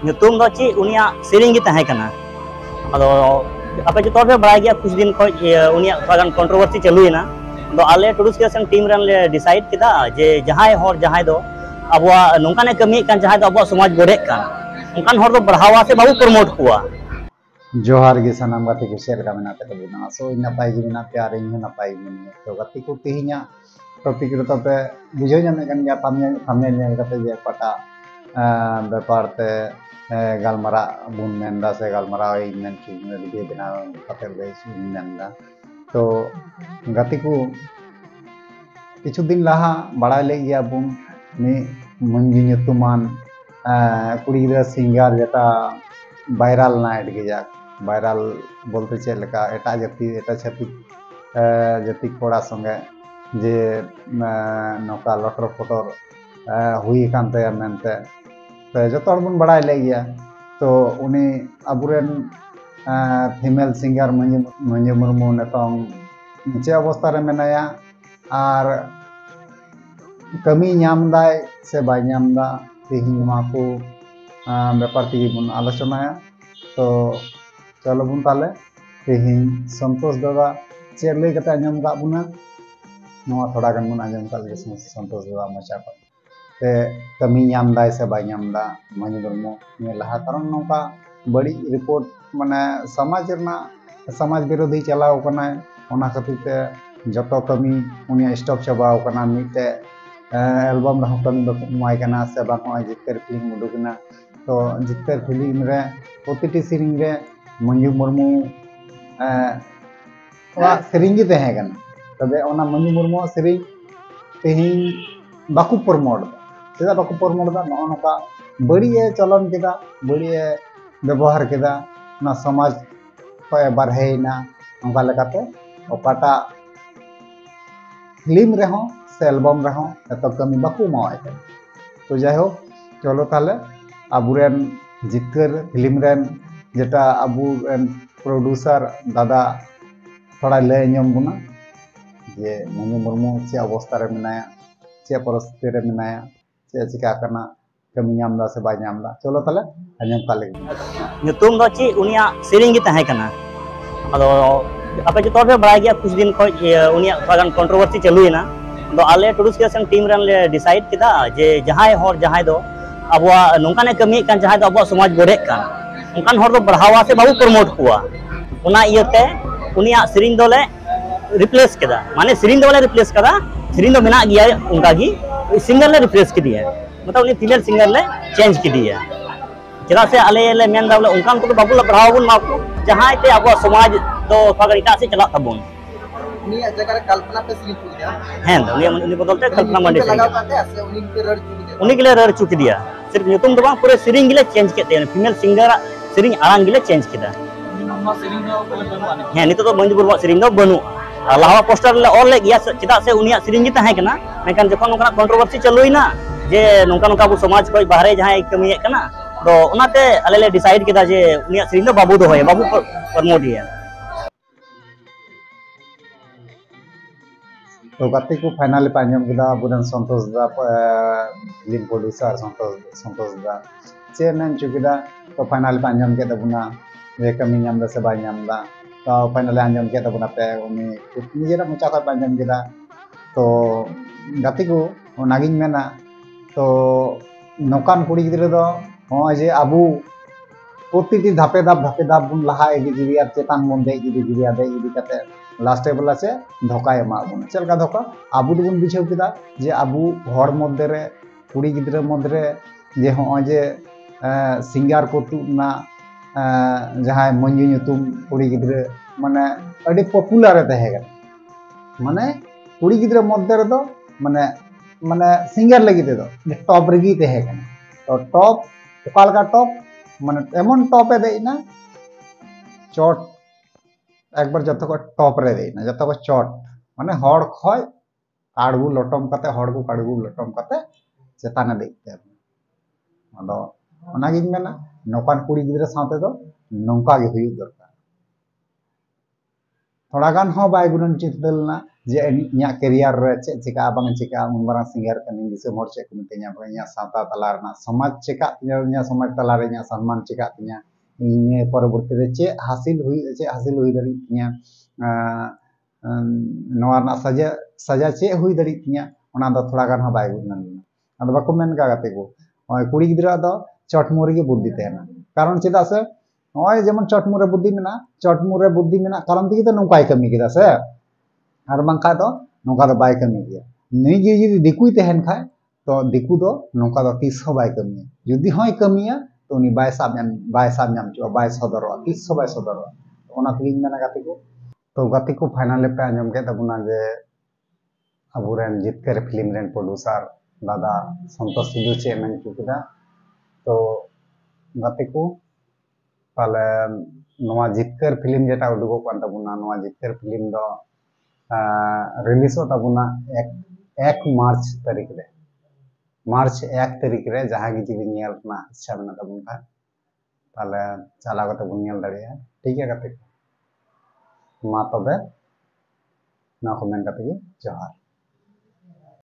nyutum do chi unia sering gi tahe kana ado ape jotor pe barai gya kuch din khoj unia thoran controversy chaluina ado ale tourist creation team ran le decide kida je jahai hor jahai do abwa nongkane kami kan jahai do abwa samaj bode kan onkan hor do बढ़ावा se babu promote kuwa जोहार गे सानाम गाते को share का मेना पे बुना सो नपाई गे मेना प्यार इन नपाई मेना तो गाते को तेहिया टॉपिक रो तबे बुझो जामे कन गया थामने ने गाते जे पटा व्यापार ते गालमारा बुन मेंदा से गालमारा इन मेन की वीडियो बना कते ले मेंदा तो गाते को किछु दिन लाहा बड़ा ले गया बुन नि मंजी nyutuman कुड़ी गिरा सिंगार जेटा वायरल ना एड गया वायरल बोलते चेक लेका एटा जाति एटा छाती जाति कोड़ा संगे जे नौका लटर फटर हुई कानते मेनते तो जो बन बड़ा ले गया तो उन्हें अबुरेन फीमेल सिंगर मंजू मुर्मू नितोंग नीचे अवस्था रे मेनाया और कमी नामदाय से बाय नामदा तेहिं को व्यापार तेगी बन आलोचनाया तो चलो बन ताले तेहिं संतोष दादा चेक लई कते आंजम का बुना नवा थोड़ा गन बन आंजम का ले संतोष दादा मचा को ते कमी नामदाय से बाय नामदा मंजू मुर्मू ने लहा कारण नौका बड़ी रिपोर्ट माने समाज विरोधी चलाव कना ओना खातिर ते जतो कमी उनिया स्टॉप चबाव कना मिटे एल्बम रहो कमी बमाय कना से बाको जिक्कर फिल्म उडुकना तो जिक्कर फिल्म रे प्रतिटी सीरिंग रे मंजू मुर्मू सेरिंग गे तहे कना तबे ओना मंजू मुर्मू सेरिंग तेहिं बाकु प्रमोट चेदा बाकु प्रमोट दा नका बड़िए चलन केदा बड़िए व्यवहार केदा ना समाज को बारहेना नका लेकाते ओकाटा फिल्म रहो से एल्बम रहो एत कमी बाकु मावाय तो जाहो चलो ताले आबुरेन जिक्कर फिल्म रेन जेटा आबुरेन प्रोड्यूसर दादा थोड़ा ले नियम बुना जे मंजू मुर्मू चे अवस्था रे मेनाया चे परिस्थिति रे मेनाया चे चिका करना कमी नामदा से बाय नामदा चलो ताले आंजम काले nyutum do chi unia sering gi tahe kana ado ape jotor pe barai gya kuch din khoj unia thoran controversy chaluina ado ale tourist creation team ran le decide kida je jahai hor jahai do abwa nongkane kami kan jahai do abwa samaj bode kan onkan hor do बढ़ावा se babu promote kuwa ona iyate unia sering do le replace keda mane sering do le replace kada sering do mena gya unka gi singer le replace ki diya मतलब उनी female singer ले change की दिया चेदा से आले ले main दावले उनकान को बाबू ला बढ़ावा बुन माको जहां ते आबो समाज तो थोड़ा इटा से चला तबुन उनी जगह कल्पना पे सिंग दिया हैं उनी बदलते कल्पना मंडे से लगा पाते ऐसे उनी के रड़ चुकी दिया उनी के लिए रड़ चुकी दिया सिर्फ nyutum do bang पूरे सिरिंग गिले चेंज केते फीमेल सिंगर सिरिंग आरांग गिले चेंज केदा नम्मा सिंग दो बनुआ हैं नितो तो मंजू बुरवा सिरिंग दो बनु लावा पोस्टर ले और ले गया चेदा से उनिया सिरिंग gi tahe kana मेकन जखन नोकना कंट्रोवर्सी चलुइना जे नोंका नोंका अबो समाज को बाहरे जहां कमी कना तो उनाते आले ले डिसाइड किदा जे उनिया सिरिंग दो बाबू दो होय बाबू प्रमोट हिया तो गाते को फाइनल पे आंजम केदा बुरन संतोष दा फिल्म प्रोड्यूसर संतोष दा चे मेन चुकिदा तो फाइनल पे आंजम केदा बुना ये कमी नामदा से बाय नामदा तो फाइनल आंजम केदा बुना पे उनी निजेरा मुचा का आंजम केदा तो गाते को नागिन मेना तो नौकान कुड़ी गिद्रे दो हो जे आबू प्रतिटी धापे दाप बुन लहा इदी गिरिया चेतान बन दे इदी गिरिया दे इदी कते लास्ट बेला से धोका एमा बुन चलका धोका आबू दुबुन बिछाव किदा जे आबू हर मध्य रे कुड़ी गिद्रे मध्य रे जे हो जे सिंगार को तुना जहां मंजू nyutum कुड़ी गिद्रे माने अडी पॉपुलर तहे माने कुड़ी गिद्रे मध्य रे दो माने माने सिंगर लगी दे दो टॉप रेगी तहे तो टॉप ओकाल का टॉप माने एमन टॉप ए देना चोट एक बार जत को टॉप रे देना जत को चोट माने हड़ खय काड़गु लटम कते हड़ को काड़गु लटम कते चेताने देते अदो ओना गिन मेना नौकान कुड़ी गिद्रे साथे दो नौका गे हुई दरकार थोड़ा गान हो बाय गुणन चितलना जे इᱧᱟᱹᱜ कैरियर रे चे चिका बांग चिका उन मारांग सिंगर कनी दिसम हर चे को मितenya बांग इᱧᱟᱹᱜ सावता तला रना समाज चिका इᱧᱟᱹᱜ समाज तला रे इᱧᱟᱹᱜ सम्मान चिका तिᱧᱟ ᱤᱧ ᱯᱚᱨᱚᱵᱚᱨᱛᱤ ᱨᱮ ᱪᱮᱫ ᱦᱟᱥᱤᱞ ᱦᱩᱭ ᱫᱟᱲᱮᱭᱟᱜ ᱛᱤᱧᱟ ᱱᱚᱣᱟ ᱨᱮᱱᱟᱜ ᱥᱟᱡᱟ ᱪᱮᱫ ᱦᱩᱭ ᱫᱟᱲᱮᱭᱟᱜ ᱛᱤᱧᱟ ᱚᱱᱟ ᱫᱚ ᱛᱷᱚᱲᱟ ᱜᱟᱱ ᱦᱚᱸ ᱵᱟᱭ ᱢᱮᱱ ᱞᱮᱱᱟ ᱟᱫᱚ ᱵᱟᱠᱚ ᱢᱮᱱ ᱠᱟᱜ ᱜᱟᱛᱮ ᱠᱚ ᱱᱚᱜᱼᱚᱭ ᱠᱩᱲᱤ ᱜᱤᱫᱽᱨᱟᱹ ᱫᱚ ᱪᱚᱴᱢᱩ ᱨᱮᱜᱮ ᱵᱩᱫᱽᱫᱷᱤ ᱛᱟᱦᱮᱱᱟ ᱠᱟᱨᱚᱱ ᱪᱮᱫᱟᱜ ᱥᱮ ᱱᱚᱜᱼᱚᱭ ᱡᱮᱢᱚᱱ ᱪᱚᱴᱢᱩ ᱨᱮ ᱵᱩᱫᱽᱫᱷि ᱢᱮᱱᱟᱜᱼᱟ ᱪᱚᱴᱢᱩ ᱨᱮ ᱵᱩᱫᱽᱫᱷि ᱢᱮᱱᱟᱜ ᱠᱟᱨᱚᱱ ᱛᱮᱜᱮ ᱛᱚ ᱱᱚᱝकाय ᱠᱟᱹᱢᱤ ᱠᱮᱫᱟ ᱥᱮ ᱟᱨ ᱵᱟᱝᱠᱷᱟᱡ ᱫᱚ ᱱᱚᱝᱠᱟ ᱫᱚ ᱵᱟᱭ ᱠᱟᱹᱢᱤ ᱜᱮᱭᱟ ᱱᱩᱭᱜᱮ ᱡᱩᱫᱤ ᱫᱤᱠᱩᱭ ᱛᱟᱦᱮᱱ ᱠᱷᱟᱡ ᱛᱚ ᱫᱤᱠᱩ ᱫᱚ ᱱᱚᱝᱠᱟ ᱫᱚ ᱛᱤᱥ ᱦᱚᱸ ᱵᱟᱭ ᱠᱟᱹᱢᱤᱭᱟ ᱡᱩᱫᱤ ᱦᱚᱸᱭ ᱠᱟᱹᱢᱤᱭᱟ ᱛᱚ ᱩᱱᱤ ᱵᱟᱭ ᱥᱟᱵ ᱧᱟᱢ ᱦᱚᱪᱚᱜᱼᱟ ᱵᱟᱭ ᱥᱚᱫᱚᱨᱚᱜᱼᱟ ᱛᱤᱥ ᱦᱚᱸ ᱵᱟᱭ ᱥᱚᱫᱚᱨᱚᱜᱼᱟ ᱚᱱᱟ ᱛᱮᱜᱮᱧ ᱢᱮᱱᱟ ᱜᱟᱛᱮ ᱠᱚ तो गति को फाइनल पे आंजम के तबना जे अबुरेन जितकर फिल्म रेन प्रोड्यूसर दादा संतोष सिद्धू चे मेन चुकिदा तो गति को ताले नवा जितकर फिल्म जेटा उडुगो कान तबना नवा जितकर फिल्म दो रिलीज हो तबना 1 मार्च तारीख रे मार्च 1 तारीख रे जहां गी जुदी नेल ना इच्छा मेना तबना ताले चला गते बुन नेल दाड़िया ठीक है गति मा तबे ना को मेन कते जोहार।